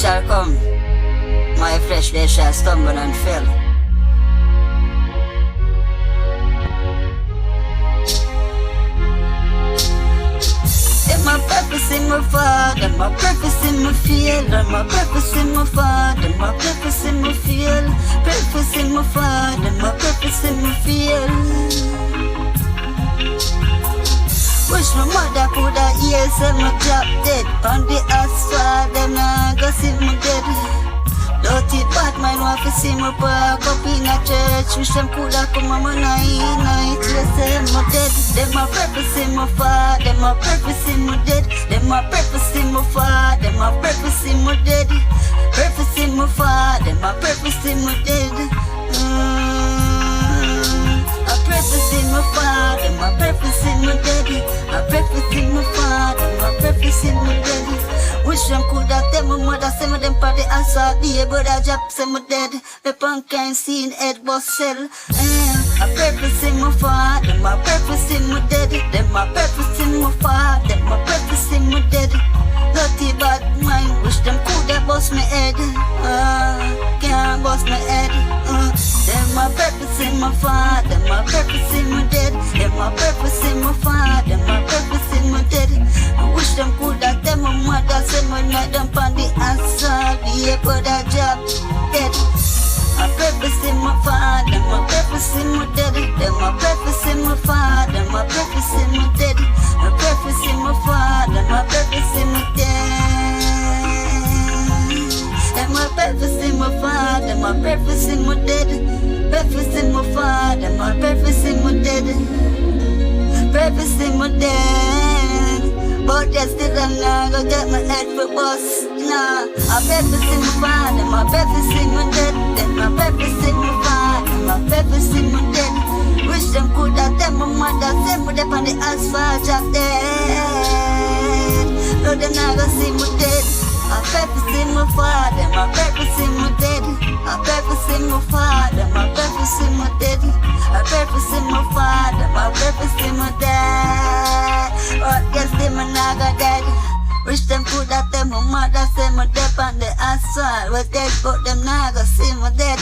shall come, my flesh they shall stumble and fail. Them a purpose in my fall, them a purpose in my feel, them a purpose in my fall, them a purpose in my feel, purpose in my fall, them a purpose in my feel. Wish my mother coulda hear say my drop dead on the asphalt, them nah go see me dead. Dirty bad mind want to see me park up in a church. Wish them coulda come on my night, yes say me dead. Them a purpose in my fall, them a purpose in my dead. Them a purpose in my fall, them a purpose in my dead. Purpose in my fall, them a purpose in my dead. A purpose in my fall, them a purpose in my daddy. A purpose in my fall, them a purpose in my daddy. Wish them coulda tell my mother, say me them party assault the but I job say me dead. The punk ain't seen head bust cell. A purpose in my fall, them a purpose in my daddy. Them a purpose in my fall, them a purpose in my daddy. Dirty bad mind, wish them coulda bust my head. Can't bust my head. Them a purpose in my fall, them a purpose in my dead. Them a purpose in my fall, them a purpose in my dead. I wish them coulda tell my mother, say my night them on the assault, the but a job dead. A purpose in my fall, them a purpose in my dead. Them a purpose in my fall, them a purpose in my dead. A purpose in my fall, them a purpose in my dead. Them a purpose in my fall, them a purpose in my dead. Purpose in my fall, them a purpose in my dead. Purpose in my dead. But yesterday I'm not gonna get my head for bust. Nah, a purpose in my fall, them a purpose in my dead. Them a purpose in my fall, them a purpose in my dead. Wish them coulda tell my mother, say me up on the asphalt, drop dead. No, they not gonna see me dead. A purpose in my fall, them a purpose in my dead. A purpose in my fall, them a purpose in my dead. A purpose in my fall, them a purpose in my dead. But yes, them a naga dead. Wish them coulda tell my mother, say me dead on the asphalt. Was dead, but them naga see me dead.